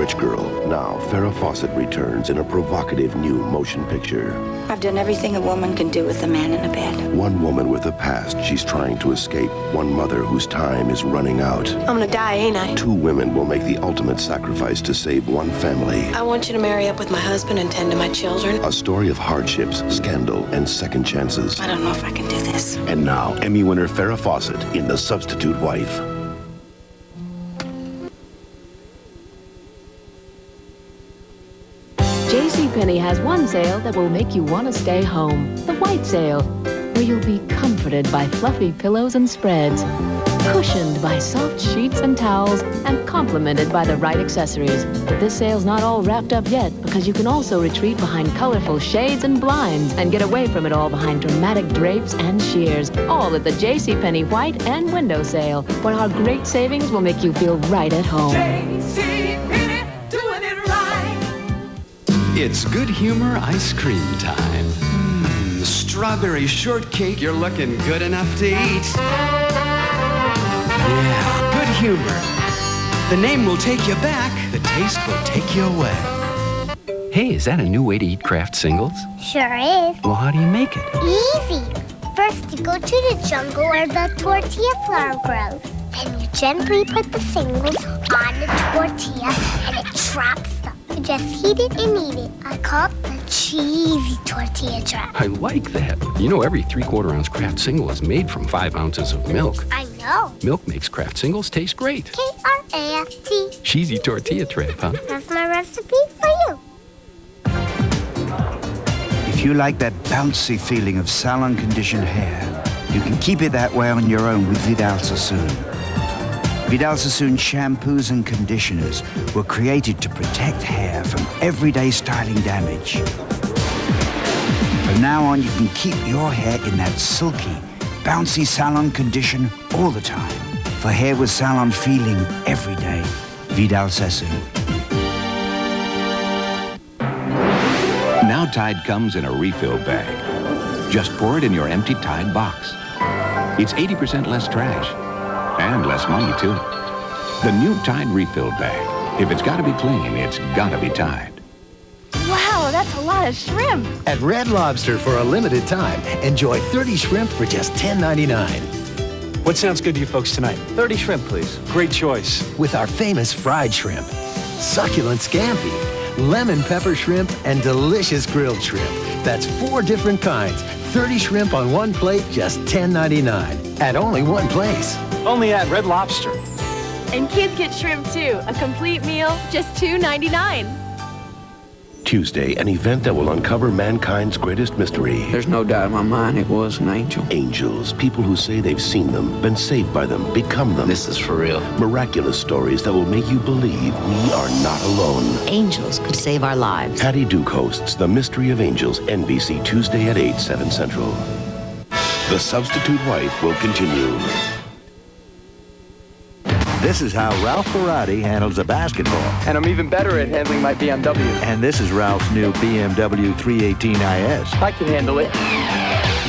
rich girl. Now, Farrah Fawcett returns in a provocative new motion picture. I've done everything a woman can do with a man in a bed. One woman with a past she's trying to escape. One mother whose time is running out. I'm gonna die, ain't I? Two women will make the ultimate sacrifice to save one family. I want you to marry up with my husband and tend to my children. A story of hardships, scandal, and second chances. I don't know if I can do this. And now, Emmy winner Farrah Fawcett in The Substitute Wife. JCPenney has one sale that will make you want to stay home. The white sale, where you'll be comforted by fluffy pillows and spreads, cushioned by soft sheets and towels, and complimented by the right accessories. But this sale's not all wrapped up yet, because you can also retreat behind colorful shades and blinds and get away from it all behind dramatic drapes and sheers. All at the JCPenney White and Window Sale, where our great savings will make you feel right at home. JCPenney, doing it right. It's good humor ice cream time. Strawberry shortcake, you're looking good enough to eat. Yeah, good humor. The name will take you back, the taste will take you away. Hey, is that a new way to eat Kraft singles? Sure is. Well, how do you make it? Easy. First, you go to the jungle where the tortilla flour grows. And you gently put the singles on the tortilla, and it traps them. You just heat it and eat it. I call it the cheesy tortilla trap. I like that. You know, every 3/4 ounce Kraft single is made from 5 ounces of milk. I know. Milk makes Kraft singles taste great. K-R-A-F-T. Cheesy tortilla trap, huh? That's my recipe for you. If you like that bouncy feeling of salon-conditioned hair, you can keep it that way on your own with Vidal Sassoon. Vidal Sassoon shampoos and conditioners were created to protect hair from everyday styling damage. From now on, you can keep your hair in that silky, bouncy salon condition all the time. For hair with salon feeling every day, Vidal Sassoon. Now Tide comes in a refill bag. Just pour it in your empty Tide box. It's 80% less trash. And less money, too. The new Tide refill bag. If it's got to be clean, it's got to be Tide. Wow, that's a lot of shrimp. At Red Lobster, for a limited time, enjoy 30 shrimp for just $10.99. What sounds good to you folks tonight? 30 shrimp, please. Great choice. With our famous fried shrimp, succulent scampi, lemon pepper shrimp, and delicious grilled shrimp. That's 4 different kinds. 30 shrimp on one plate, just $10.99. At only one place. Only at Red Lobster. And kids get shrimp too. A complete meal, just $2.99. Tuesday, an event that will uncover mankind's greatest mystery. There's no doubt in my mind it was an angel. Angels, people who say they've seen them, been saved by them, become them. This is for real. Miraculous stories that will make you believe we are not alone. Angels could save our lives. Patty Duke hosts The Mystery of Angels, NBC Tuesday at 8, 7 Central. The Substitute Wife will continue. This is how Ralph Ferrati handles a basketball. And I'm even better at handling my BMW. And this is Ralph's new BMW 318IS. I can handle it.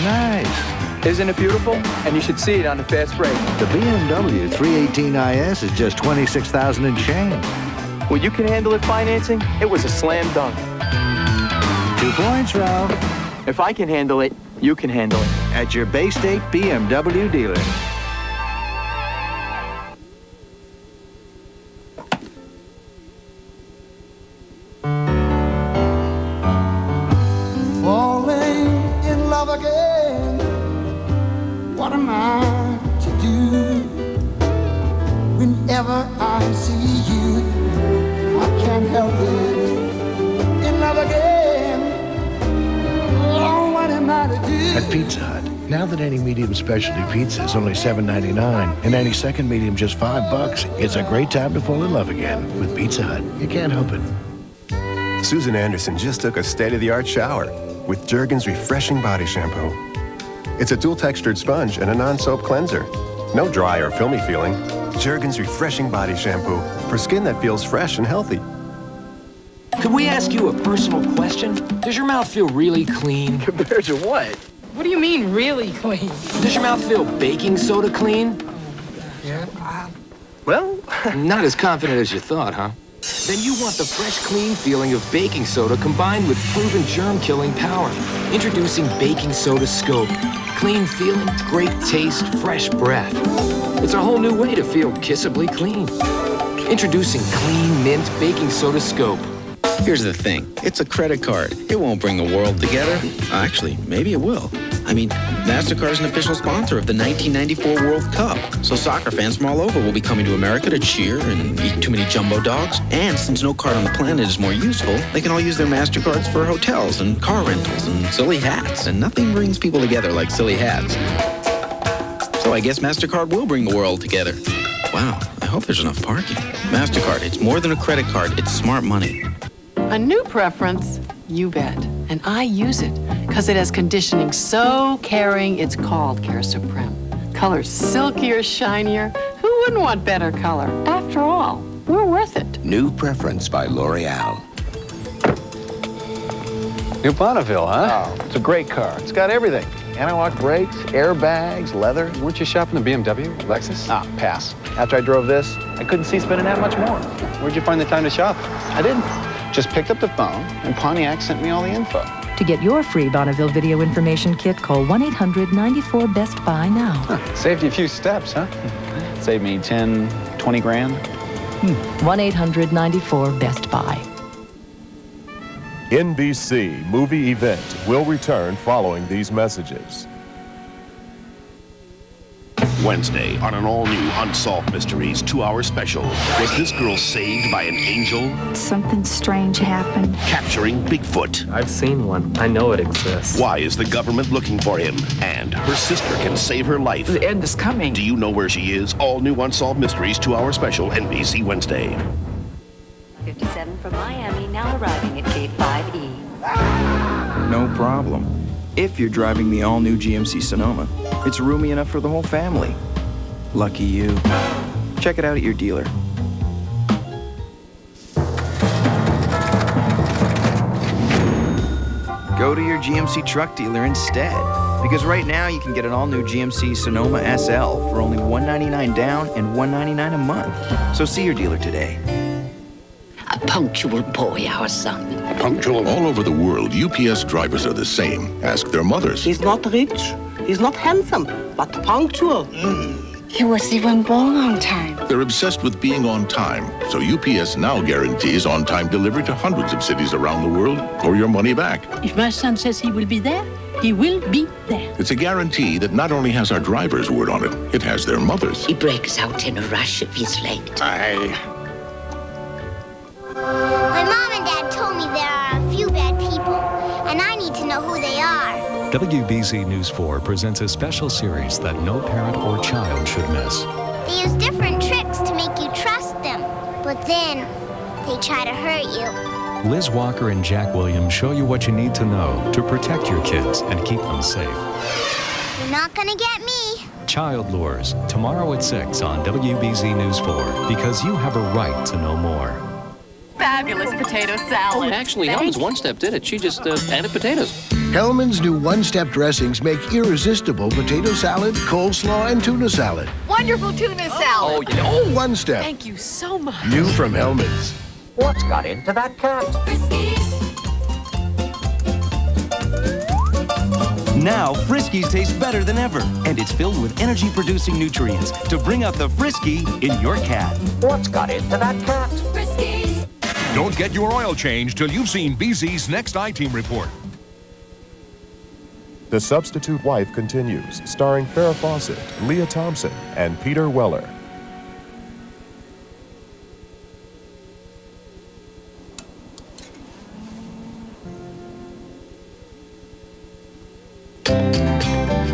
Nice. Isn't it beautiful? And you should see it on the fast break. The BMW 318IS is just $26,000 and change. Well, you can handle it financing. It was a slam dunk. 2 points, Ralph. If I can handle it, you can handle it. At your Bay State BMW dealer. What am I to do? Whenever I see you, I can't help it. In love again. Oh, what am I to do? At Pizza Hut, now that any medium specialty pizza is only $7.99 and any second medium just $5, it's a great time to fall in love again. With Pizza Hut, you can't help it. Susan Anderson just took a state-of-the-art shower with Jergens Refreshing Body Shampoo. It's a dual-textured sponge and a non-soap cleanser. No dry or filmy feeling. Jergens Refreshing Body Shampoo for skin that feels fresh and healthy. Could we ask you a personal question? Does your mouth feel really clean? Compared to what? What do you mean, really clean? Does your mouth feel baking soda clean? Yeah. Well, not as confident as you thought, huh? Then you want the fresh, clean feeling of baking soda combined with proven germ-killing power. Introducing Baking Soda Scope. Clean feeling, great taste, fresh breath. It's a whole new way to feel kissably clean. Introducing Clean Mint Baking Soda Scope. Here's the thing. It's a credit card. It won't bring the world together. Actually, maybe it will. I mean, MasterCard is an official sponsor of the 1994 World Cup. So soccer fans from all over will be coming to America to cheer and eat too many jumbo dogs. And since no card on the planet is more useful, they can all use their MasterCards for hotels and car rentals and silly hats. And nothing brings people together like silly hats. So I guess MasterCard will bring the world together. Wow, I hope there's enough parking. MasterCard, it's more than a credit card. It's smart money. A new preference? You bet. And I use it because it has conditioning so caring it's called Care Supreme. Color's silkier, shinier. Who wouldn't want better color? After all, we're worth it. New Preference by L'Oreal. New Bonneville, huh? Oh, it's a great car. It's got everything. Anti-lock brakes, airbags, leather. Weren't you shopping the BMW, Lexus? Ah, pass. After I drove this, I couldn't see spending that much more. Where'd you find the time to shop? I didn't. Just picked up the phone, and Pontiac sent me all the info. To get your free Bonneville video information kit, call 1-800-94-BEST-BUY now. Huh, saved you a few steps, huh? Saved me 10, 20 grand. 1-800-94-BEST-BUY. NBC Movie Event will return following these messages. Wednesday on an all-new Unsolved Mysteries 2-hour special. Was this girl saved by an angel? Something strange happened. Capturing Bigfoot. I've seen one. I know it exists. Why is the government looking for him? And her sister can save her life. The end is coming. Do you know where she is? All new Unsolved Mysteries 2-hour special, NBC Wednesday. 57 from Miami, now arriving at Gate 5E. No problem. If you're driving the all-new GMC Sonoma, it's roomy enough for the whole family. Lucky you. Check it out at your dealer. Go to your GMC truck dealer instead, because right now you can get an all-new GMC Sonoma SL for only $199 down and $199 a month. So see your dealer today. A punctual boy, our son. Punctual all over the world. UPS drivers are the same. Ask their mothers. He's not rich, he's not handsome, but punctual. He was even born on time. They're obsessed with being on time. So UPS now guarantees on-time delivery to hundreds of cities around the world or your money back. If my son says he will be there, he will be there. It's a guarantee that not only has our driver's word on it, it has their mother's. He breaks out in a rush if he's late. My mom and dad told me there are a few bad people, and I need to know who they are. WBZ News 4 presents a special series that no parent or child should miss. They use different tricks to make you trust them, but then they try to hurt you. Liz Walker and Jack Williams show you what you need to know to protect your kids and keep them safe. You're not gonna get me. Child Lures, tomorrow at 6 on WBZ News 4, because you have a right to know more. Fabulous potato salad. Actually, Hellman's One Step did it. She just added potatoes. Hellman's new one-step dressings make irresistible potato salad, coleslaw, and tuna salad. Wonderful tuna salad. Oh, yeah. Oh, one step. Thank you so much. New from Hellman's. What's got into that cat? Now, Friskies taste better than ever, and it's filled with energy-producing nutrients to bring out the Frisky in your cat. What's got into that cat? Friskies. Don't get your oil change till you've seen BZ's next I-Team report. The Substitute Wife continues, starring Farrah Fawcett, Leah Thompson, and Peter Weller.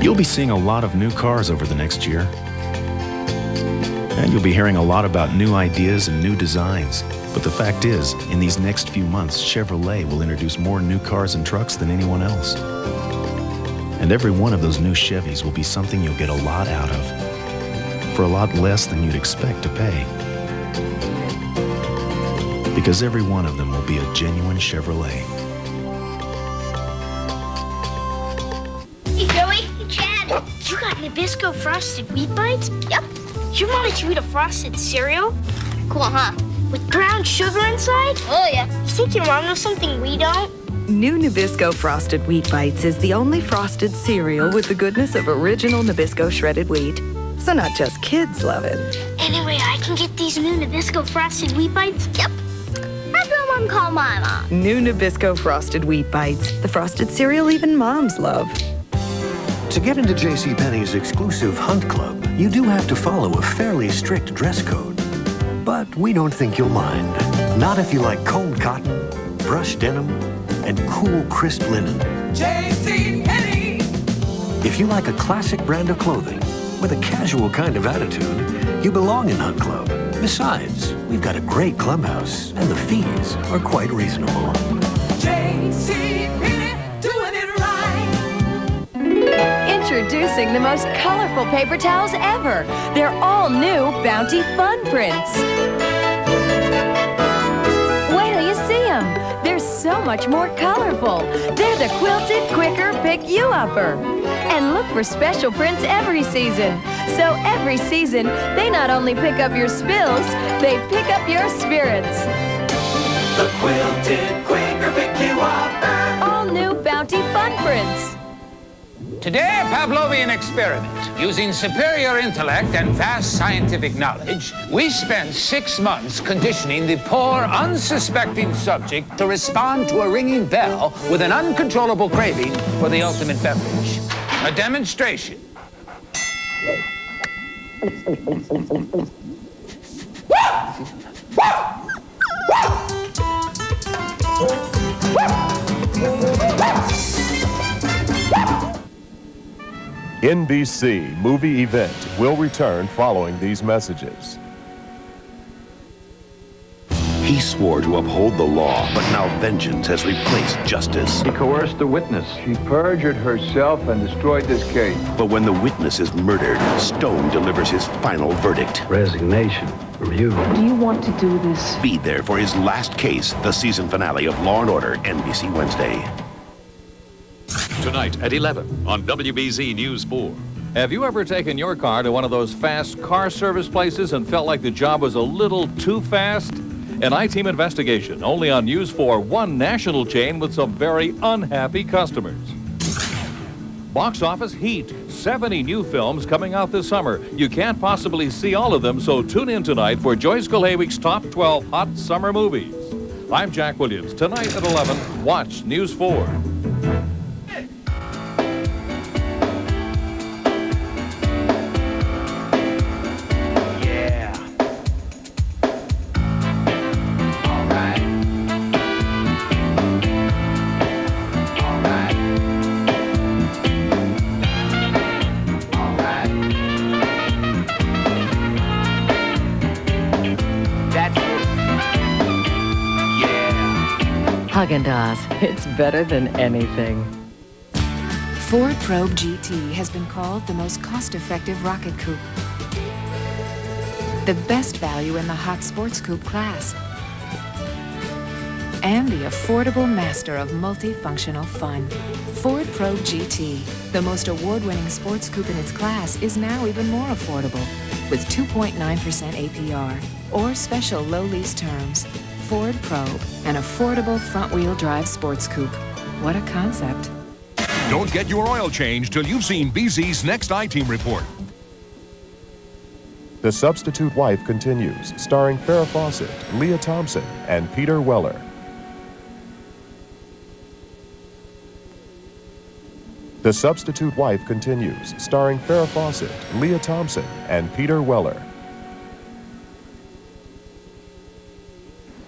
You'll be seeing a lot of new cars over the next year. And you'll be hearing a lot about new ideas and new designs. But the fact is, in these next few months, Chevrolet will introduce more new cars and trucks than anyone else. And every one of those new Chevys will be something you'll get a lot out of, for a lot less than you'd expect to pay. Because every one of them will be a genuine Chevrolet. Hey, Joey. Hey, Chad. You got Nabisco Frosted Wheat Bites? Yep. You wanted to eat a frosted cereal? Cool, huh? With brown sugar inside? Oh, yeah. You think your mom knows something we don't? New Nabisco Frosted Wheat Bites is the only frosted cereal with the goodness of original Nabisco shredded wheat. So not just kids love it. Anyway, I can get these new Nabisco Frosted Wheat Bites? Yep. That's what Mom called my mom. New Nabisco Frosted Wheat Bites, the frosted cereal even moms love. To get into JCPenney's exclusive Hunt Club, you do have to follow a fairly strict dress code. But we don't think you'll mind. Not if you like combed cotton, brushed denim, and cool, crisp linen. JCPenney! If you like a classic brand of clothing with a casual kind of attitude, you belong in Hunt Club. Besides, we've got a great clubhouse, and the fees are quite reasonable. JCPenney, doing it right! Introducing the most colorful paper towels ever. They're all new Bounty Fun Prints. Wait till you see them. They're so much more colorful. They're the quilted, quicker, pick-you-upper. And look for special prints every season. So every season, they not only pick up your spills, they pick up your spirits. The quilted, quicker, pick-you-upper. All new Bounty Fun Prints. Today, a Pavlovian experiment. Using superior intellect and vast scientific knowledge, we spent 6 months conditioning the poor, unsuspecting subject to respond to a ringing bell with an uncontrollable craving for the ultimate beverage. A demonstration. NBC movie event will return following these messages. He swore to uphold the law, but now vengeance has replaced justice. He coerced the witness. She perjured herself and destroyed this case. But when the witness is murdered, Stone delivers his final verdict. Resignation from you. Do you want to do this? Be there for his last case, the season finale of Law & Order, NBC Wednesday. Tonight at 11 on WBZ News 4. Have you ever taken your car to one of those fast car service places and felt like the job was a little too fast? An I-Team investigation only on News 4, one national chain with some very unhappy customers. Box office heat, 70 new films coming out this summer. You can't possibly see all of them, so tune in tonight for Joyce Golawick's Top 12 Hot Summer Movies. I'm Jack Williams. Tonight at 11, watch News 4. Haagen-Dazs, it's better than anything. Ford Probe GT has been called the most cost-effective rocket coupe. The best value in the hot sports coupe class. And the affordable master of multifunctional fun. Ford Probe GT, the most award-winning sports coupe in its class, is now even more affordable with 2.9% APR or special low lease terms. Ford Probe, an affordable front-wheel drive sports coupe. What a concept. Don't get your oil change till you've seen BZ's next I-Team report. The Substitute Wife continues, starring Farrah Fawcett, Leah Thompson, and Peter Weller. The Substitute Wife continues, starring Farrah Fawcett, Leah Thompson, and Peter Weller.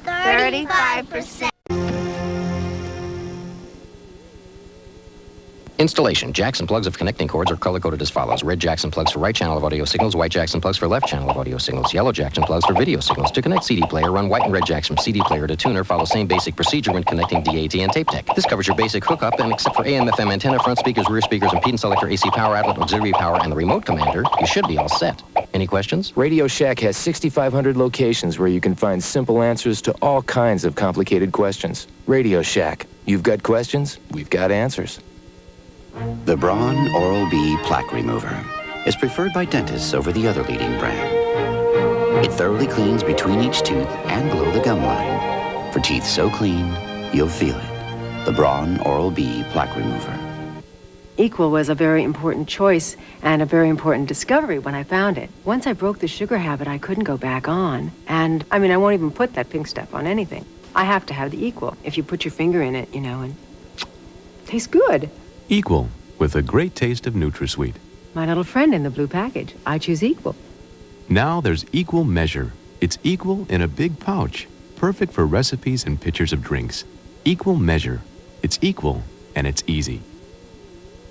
35%. Installation. Jackson plugs of connecting cords are color-coded as follows. Red Jackson plugs for right channel of audio signals, white Jackson plugs for left channel of audio signals, yellow Jackson plugs for video signals. To connect CD player, run white and red Jacks from CD player to tuner. Follow same basic procedure when connecting DAT and tape deck. This covers your basic hookup, and except for AM, FM antenna, front speakers, rear speakers, impedance selector, AC power outlet, auxiliary power, and the remote commander, you should be all set. Any questions? Radio Shack has 6,500 locations where you can find simple answers to all kinds of complicated questions. Radio Shack. You've got questions, we've got answers. The Braun Oral-B Plaque Remover is preferred by dentists over the other leading brand. It thoroughly cleans between each tooth and below the gum line. For teeth so clean, you'll feel it. The Braun Oral-B Plaque Remover. Equal was a very important choice and a very important discovery when I found it. Once I broke the sugar habit, I couldn't go back on. And, I won't even put that pink stuff on anything. I have to have the Equal. If you put your finger in it, and tastes good. Equal, with a great taste of NutraSweet. My little friend in the blue package. I choose Equal. Now there's Equal Measure. It's Equal in a big pouch. Perfect for recipes and pitchers of drinks. Equal Measure. It's Equal, and it's easy.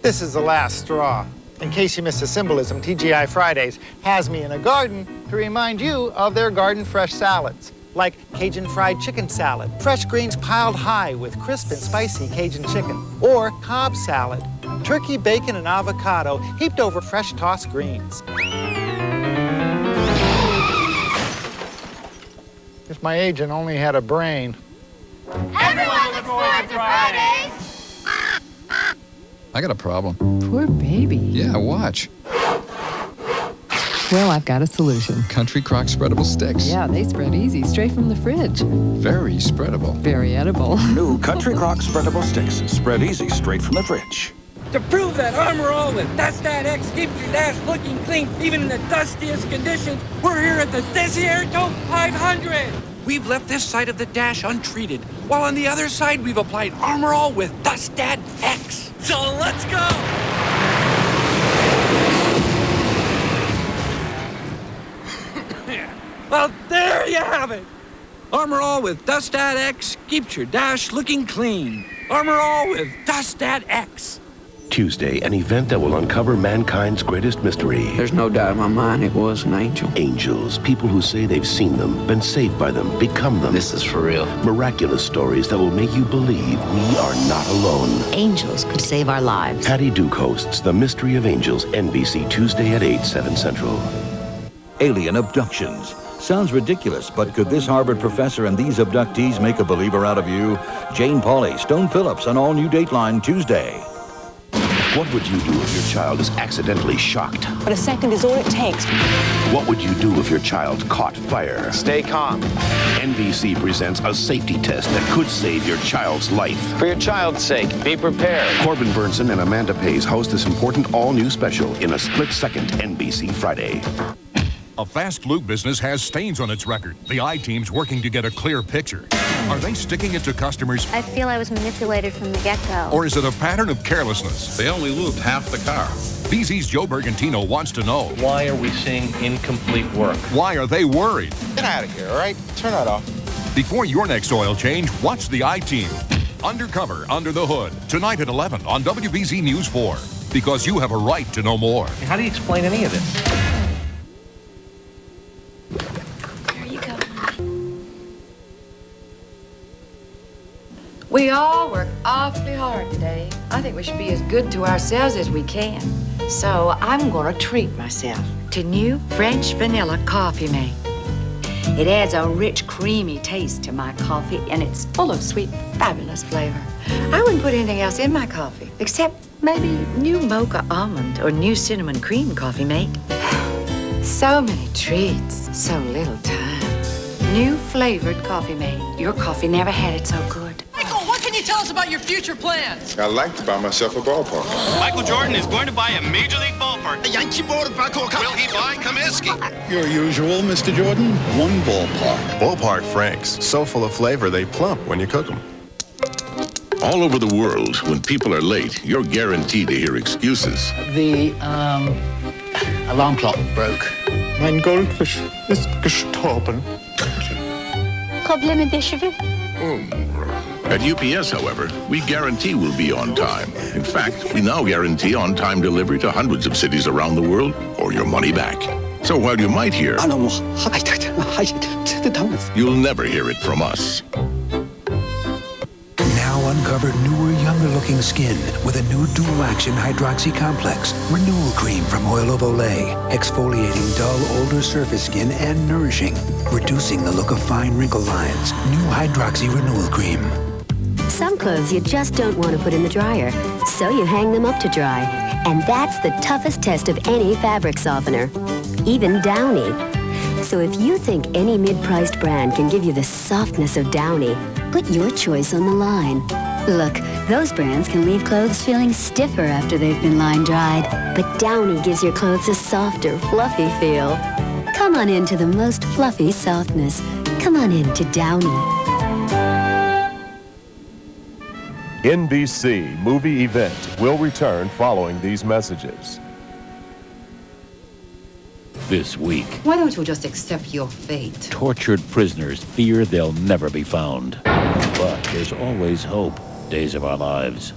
This is the last straw. In case you missed the symbolism, TGI Fridays has me in a garden to remind you of their garden fresh salads, like Cajun fried chicken salad, fresh greens piled high with crisp and spicy Cajun chicken, or Cobb salad, turkey, bacon, and avocado heaped over fresh tossed greens. If my agent only had a brain. Everyone looks forward to Fridays. I got a problem. Poor baby. Yeah, watch. Well, I've got a solution. Country Crock spreadable sticks. Yeah, they spread easy, straight from the fridge. Very spreadable. Very edible. New Country Crock spreadable sticks. Spread easy, straight from the fridge. To prove that Armor All with Dust That X keeps your dash looking clean, even in the dustiest conditions, we're here at the Desierto 500. We've left this side of the dash untreated, while on the other side we've applied Armor All with Dust That X. So let's go! Well, there you have it. Armor All with Dust That X keeps your dash looking clean. Armor All with Dust That X. Tuesday, an event that will uncover mankind's greatest mystery. There's no doubt in my mind it was an angel. Angels, people who say they've seen them, been saved by them, become them. This is for real. Miraculous stories that will make you believe we are not alone. Angels could save our lives. Patty Duke hosts The Mystery of Angels, NBC Tuesday at 8, 7 Central. Alien abductions. Sounds ridiculous, but could this Harvard professor and these abductees make a believer out of you? Jane Pauley, Stone Phillips on all new Dateline Tuesday. What would you do if your child is accidentally shocked? But a second is all it takes. What would you do if your child caught fire? Stay calm. NBC presents a safety test that could save your child's life. For your child's sake, be prepared. Corbin Burnson and Amanda Pays host this important all-new special in a split-second NBC Friday. A fast lube business has stains on its record. The I-Team's working to get a clear picture. Are they sticking it to customers? I feel I was manipulated from the get-go. Or is it a pattern of carelessness? They only lubed half the car. BZ's Joe Bergantino wants to know. Why are we seeing incomplete work? Why are they worried? Get out of here, all right? Turn that off. Before your next oil change, watch the I-Team. Undercover, Under the Hood. Tonight at 11 on WBZ News 4. Because you have a right to know more. How do you explain any of this? We all work awfully hard today. I think we should be as good to ourselves as we can. So I'm gonna treat myself to new French vanilla coffee mate. It adds a rich, creamy taste to my coffee, and it's full of sweet, fabulous flavor. I wouldn't put anything else in my coffee, except maybe new mocha almond or new cinnamon cream coffee mate. So many treats, so little time. New flavored coffee mate. Your coffee never had it so good. What can you tell us about your future plans? I'd like to buy myself a ballpark. Michael Jordan is going to buy a Major League ballpark. The Yankee ballpark. Will he buy Comiskey? Your usual, Mr. Jordan. One ballpark. Ballpark Franks. So full of flavor, they plump when you cook them. All over the world, when people are late, you're guaranteed to hear excuses. The alarm clock broke. Mein Goldfisch ist gestorben. Problème de cheveux. At UPS, however, we guarantee we'll be on time. In fact, we now guarantee on-time delivery to hundreds of cities around the world, or your money back. So while you might hear, you'll never hear it from us. Now uncover newer, younger-looking skin with a new dual-action hydroxy complex. Renewal cream from Oil of Olay. Exfoliating dull, older surface skin and nourishing. Reducing the look of fine wrinkle lines. New hydroxy renewal cream. Some clothes you just don't want to put in the dryer, so you hang them up to dry. And that's the toughest test of any fabric softener, even Downy. So if you think any mid-priced brand can give you the softness of Downy, put your choice on the line. Look, those brands can leave clothes feeling stiffer after they've been line-dried, but Downy gives your clothes a softer, fluffy feel. Come on into the most fluffy softness. Come on into Downy. NBC movie event will return following these messages. This week, Why don't you just accept your fate? tortured prisoners fear they'll never be found. But there's always hope. Days of Our Lives.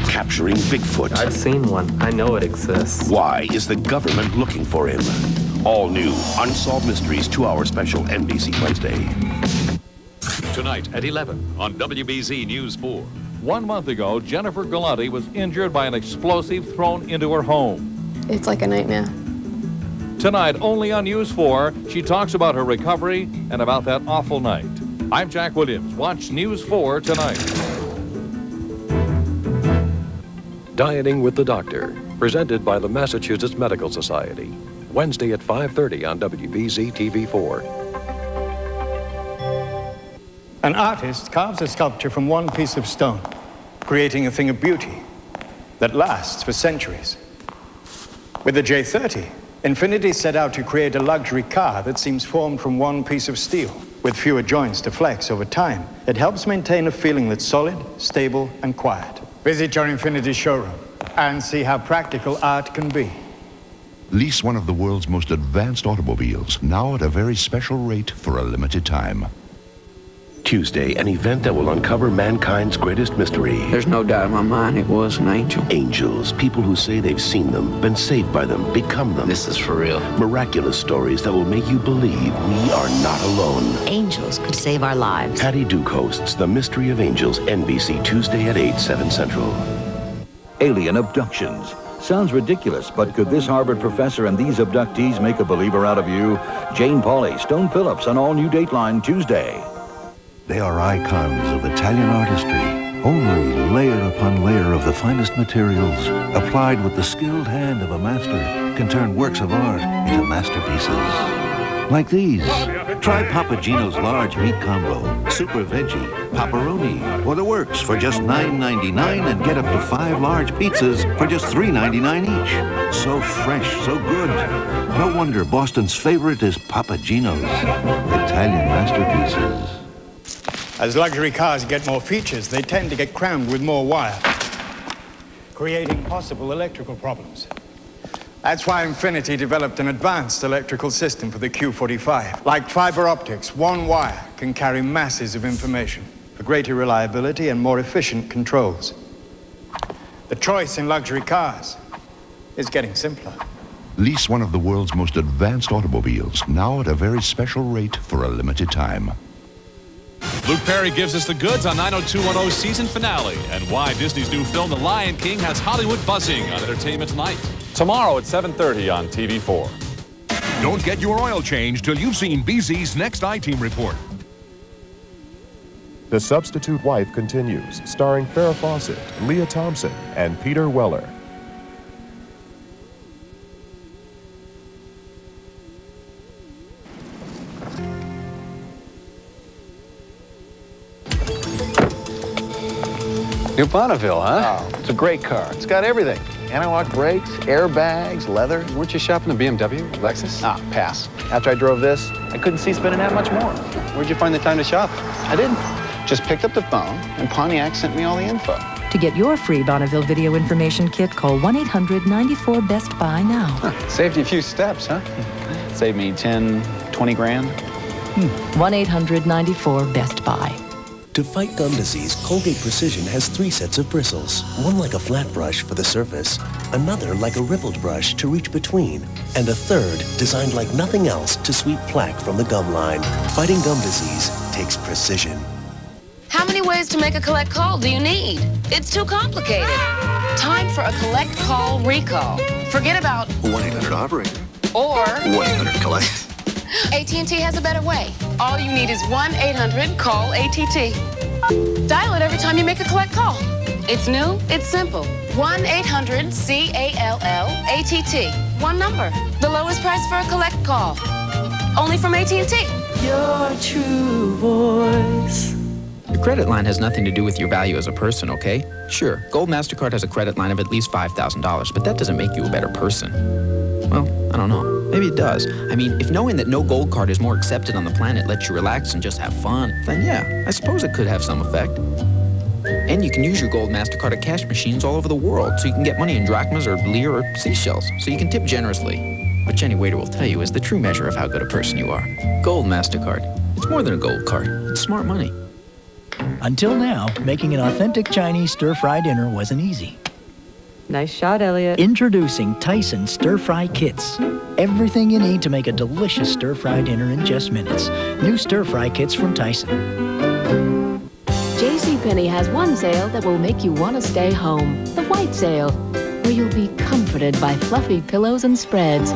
Capturing Bigfoot. I've seen one. I know it exists. Why is the government looking for him? All new Unsolved Mysteries 2-hour special NBC Wednesday. Tonight at 11 on WBZ News 4. 1 month ago, Jennifer Galante was injured by an explosive thrown into her home. It's like a nightmare. Tonight, only on News 4, she talks about her recovery and about that awful night. I'm Jack Williams. Watch News 4 tonight. Dieting with the Doctor, presented by the Massachusetts Medical Society. Wednesday at 5:30 on WBZ-TV 4. An artist carves a sculpture from one piece of stone, creating a thing of beauty that lasts for centuries. With the J30, Infiniti set out to create a luxury car that seems formed from one piece of steel. With fewer joints to flex over time, it helps maintain a feeling that's solid, stable, and quiet. Visit your Infiniti showroom and see how practical art can be. Lease one of the world's most advanced automobiles, now at a very special rate for a limited time. Tuesday, an event that will uncover mankind's greatest mystery. There's no doubt in my mind it was an angel. Angels, people who say they've seen them, been saved by them, become them. This is for real. Miraculous stories that will make you believe we are not alone. Angels could save our lives. Patty Duke hosts The Mystery of Angels, NBC Tuesday at 8, 7 Central. Alien abductions. Sounds ridiculous, but could this Harvard professor and these abductees make a believer out of you? Jane Pauley, Stone Phillips on all new Dateline Tuesday. They are icons of Italian artistry. Only layer upon layer of the finest materials, applied with the skilled hand of a master, can turn works of art into masterpieces. Like these. Try Papa Gino's large meat combo, super veggie, pepperoni, or the works for just $9.99 and get up to 5 large pizzas for just $3.99 each. So fresh, so good. No wonder Boston's favorite is Papa Gino's. Italian masterpieces. As luxury cars get more features, they tend to get crammed with more wire, creating possible electrical problems. That's why Infiniti developed an advanced electrical system for the Q45. Like fiber optics, one wire can carry masses of information for greater reliability and more efficient controls. The choice in luxury cars is getting simpler. Lease one of the world's most advanced automobiles, now at a very special rate for a limited time. Luke Perry gives us the goods on 90210's season finale and why Disney's new film, The Lion King, has Hollywood buzzing on Entertainment Tonight. Tomorrow at 7:30 on TV4. Don't get your oil change till you've seen BZ's next I-Team report. The Substitute Wife continues, starring Farrah Fawcett, Leah Thompson, and Peter Weller. New Bonneville, huh? Oh, it's a great car. It's got everything. Anti-lock brakes, airbags, leather. Weren't you shopping a BMW, Lexus? Ah, pass. After I drove this, I couldn't see spending that much more. Where'd you find the time to shop? I didn't. Just picked up the phone, and Pontiac sent me all the info. To get your free Bonneville video information kit, call 1-800-94-BEST-BUY now. Saved you a few steps, huh? Saved me 10, 20 grand. 1-800-94-BEST-BUY. To fight gum disease, Colgate Precision has 3 sets of bristles. One like a flat brush for the surface, another like a rippled brush to reach between, and a third designed like nothing else to sweep plaque from the gum line. Fighting gum disease takes precision. How many ways to make a collect call do you need? It's too complicated. Time for a collect call recall. Forget about 1-800-OPERATOR. or 1-800-COLLECT. AT&T has a better way. All you need is 1-800-CALL-ATT. Dial it every time you make a collect call. It's new, it's simple. 1-800-CALL-ATT. One number. The lowest price for a collect call. only from AT&T. Your true voice. Your credit line has nothing to do with your value as a person, okay? Sure, Gold MasterCard has a credit line of at least $5,000, but that doesn't make you a better person. Well, I don't know. Maybe it does. I mean, if knowing that no Gold card is more accepted on the planet lets you relax and just have fun, then yeah, I suppose it could have some effect. And you can use your Gold MasterCard at cash machines all over the world, so you can get money in drachmas or lire or seashells, so you can tip generously. Which any waiter will tell you is the true measure of how good a person you are. Gold MasterCard. It's more than a Gold card. It's smart money. Until now, making an authentic Chinese stir-fry dinner wasn't easy. Nice shot, Elliot. Introducing Tyson Stir-Fry Kits. Everything you need to make a delicious stir-fry dinner in just minutes. New stir-fry kits from Tyson. JCPenney has one sale that will make you want to stay home. The White Sale, where you'll be comforted by fluffy pillows and spreads,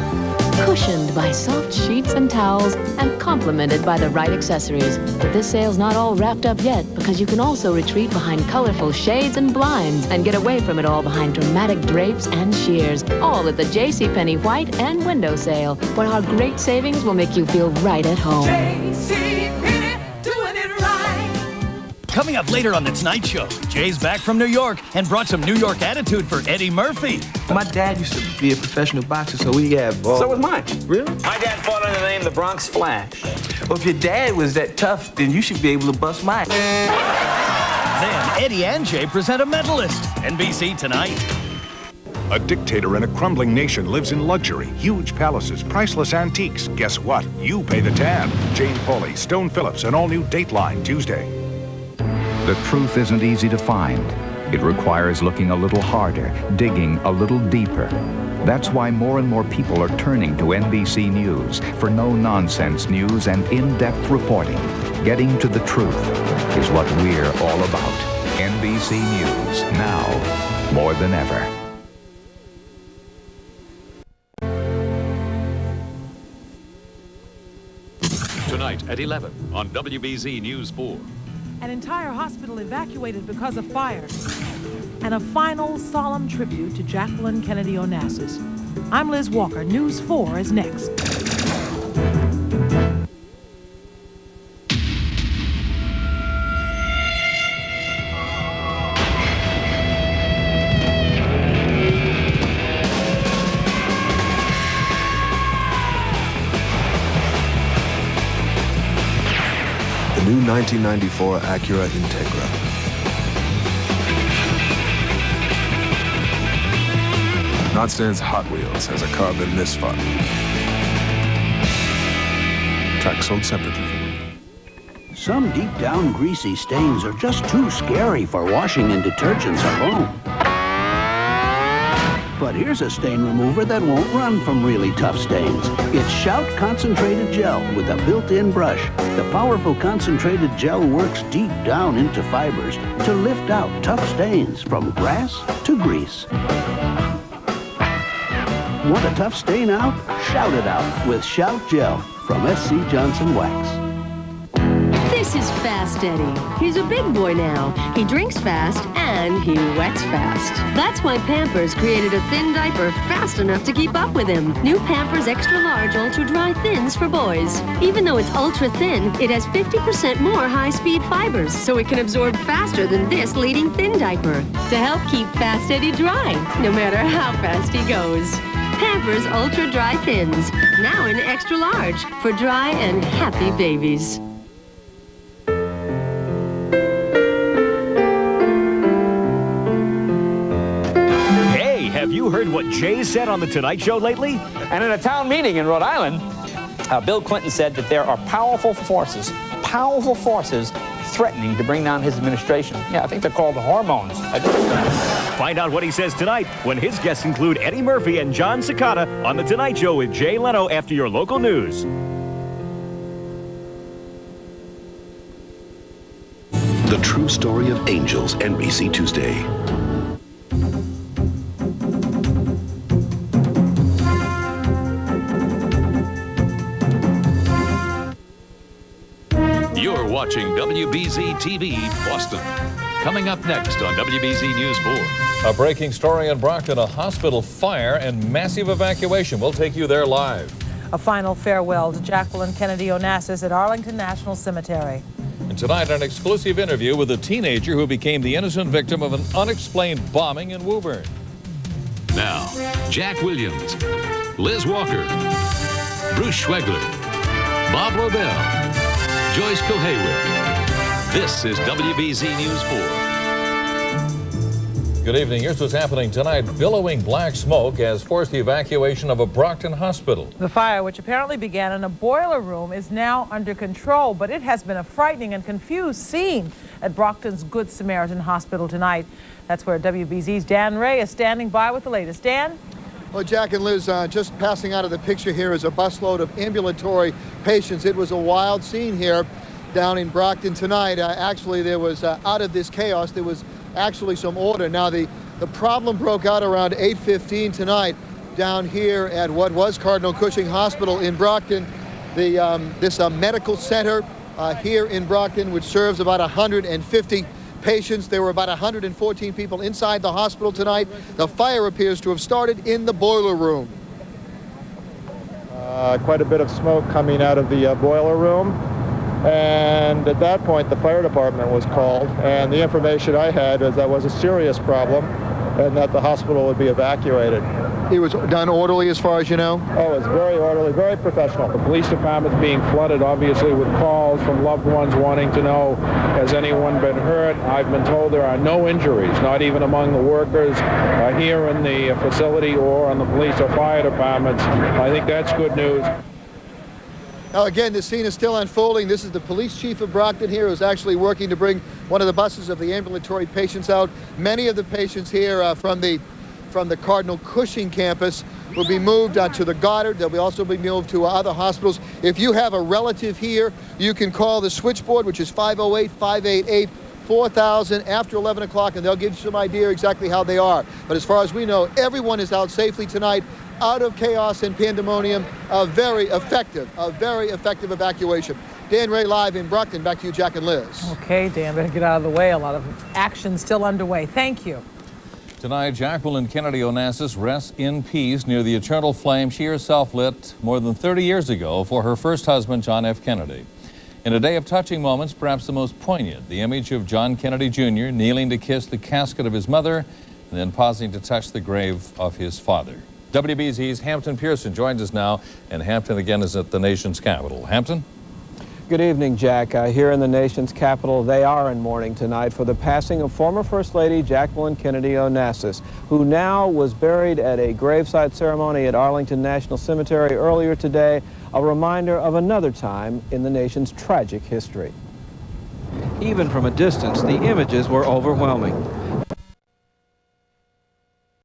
cushioned by soft sheets and towels, and complimented by the right accessories. But this sale's not all wrapped up yet, because you can also retreat behind colorful shades and blinds and get away from it all behind dramatic drapes and sheers, all at the JCPenney White and Window Sale, where our great savings will make you feel right at home. Coming up later on The Tonight Show, Jay's back from New York and brought some New York attitude for Eddie Murphy. My dad used to be a professional boxer, so we got balls. So was mine. Really? My dad fought under the name the Bronx Flash. Well, if your dad was that tough, then you should be able to bust mine. Then Eddie and Jay present a medalist. NBC Tonight. A dictator in a crumbling nation lives in luxury, huge palaces, priceless antiques. Guess what? You pay the tab. Jane Pauley, Stone Phillips, and all-new Dateline, Tuesday. The truth isn't easy to find. It requires looking a little harder, digging a little deeper. That's why more and more people are turning to NBC News for no-nonsense news and in-depth reporting. Getting to the truth is what we're all about. NBC News, now more than ever. Tonight at 11 on WBZ News 4. An entire hospital evacuated because of fire. And a final solemn tribute to Jacqueline Kennedy Onassis. I'm Liz Walker. News 4 is next. New 1994 Acura Integra. Not since Hot Wheels has a car been this fun. Tracks sold separately. Some deep down greasy stains are just too scary for washing in detergents alone. But here's a stain remover that won't run from really tough stains. It's Shout Concentrated Gel with a built-in brush. The powerful concentrated gel works deep down into fibers to lift out tough stains from grass to grease. Want a tough stain out? Shout it out with Shout Gel from SC Johnson Wax. This is Fast Eddie. He's a big boy now. He drinks fast and he wets fast. That's why Pampers created a thin diaper fast enough to keep up with him. New Pampers Extra Large Ultra Dry Thins for boys. Even though it's ultra thin, it has 50% more high-speed fibers, so it can absorb faster than this leading thin diaper to help keep Fast Eddie dry, no matter how fast he goes. Pampers Ultra Dry Thins, now in extra large for dry and happy babies. Have you heard what Jay said on The Tonight Show lately? And in a town meeting in Rhode Island, Bill Clinton said that there are powerful forces threatening to bring down his administration. Yeah, I think they're called the hormones. Find out what he says tonight when his guests include Eddie Murphy and John Cicada on The Tonight Show with Jay Leno after your local news. The True Story of Angels, NBC Tuesday. You're watching WBZ-TV Boston. Coming up next on WBZ News 4. A breaking story in Brockton, a hospital fire and massive evacuation. We'll take you there live. A final farewell to Jacqueline Kennedy Onassis at Arlington National Cemetery. And tonight, an exclusive interview with a teenager who became the innocent victim of an unexplained bombing in Woburn. Now, Jack Williams, Liz Walker, Bruce Schwegler, Bob Robel, Joyce Kohaywood. This is WBZ News 4. Good evening. Here's what's happening tonight. Billowing black smoke has forced the evacuation of a Brockton hospital. The fire, which apparently began in a boiler room, is now under control, but it has been a frightening and confused scene at Brockton's Good Samaritan Hospital tonight. That's where WBZ's Dan Ray is standing by with the latest. Dan? Well, Jack and Liz, just passing out of the picture here is a busload of ambulatory patients. It was a wild scene here down in Brockton tonight. Actually, there was, out of this chaos, there was actually some order. Now, the problem broke out around 8:15 tonight down here at what was Cardinal Cushing Hospital in Brockton. This medical center here in Brockton, which serves about 150 patients. There were about 114 people inside the hospital tonight. The fire appears to have started in the boiler room. Quite a bit of smoke coming out of the boiler room. And at that point, the fire department was called, and the information I had is that was a serious problem and that the hospital would be evacuated. It was done orderly as far as you know? Oh, it's very orderly, very professional. The police department's being flooded, obviously, with calls from loved ones wanting to know, has anyone been hurt? I've been told there are no injuries, not even among the workers here in the facility or on the police or fire departments. I think that's good news. Now, again, the scene is still unfolding. This is the police chief of Brockton here who's actually working to bring one of the buses of the ambulatory patients out. Many of the patients here from the Cardinal Cushing campus will be moved to the Goddard. They'll also be moved to other hospitals. If you have a relative here, you can call the switchboard, which is 508-588-4000 after 11 o'clock, and they'll give you some idea exactly how they are. But as far as we know, everyone is out safely tonight, out of chaos and pandemonium. A very effective evacuation. Dan Ray live in Brockton. Back to you, Jack and Liz. Okay, Dan, better get out of the way. A lot of action still underway. Thank you. Tonight, Jacqueline Kennedy Onassis rests in peace near the eternal flame she herself lit more than 30 years ago for her first husband, John F. Kennedy. In a day of touching moments, perhaps the most poignant, the image of John Kennedy Jr. kneeling to kiss the casket of his mother and then pausing to touch the grave of his father. WBZ's Hampton Pearson joins us now, and Hampton again is at the nation's capital. Hampton? Good evening, Jack. Here in the nation's capital, they are in mourning tonight for the passing of former First Lady Jacqueline Kennedy Onassis, who now was buried at a graveside ceremony at Arlington National Cemetery earlier today, a reminder of another time in the nation's tragic history. Even from a distance, the images were overwhelming.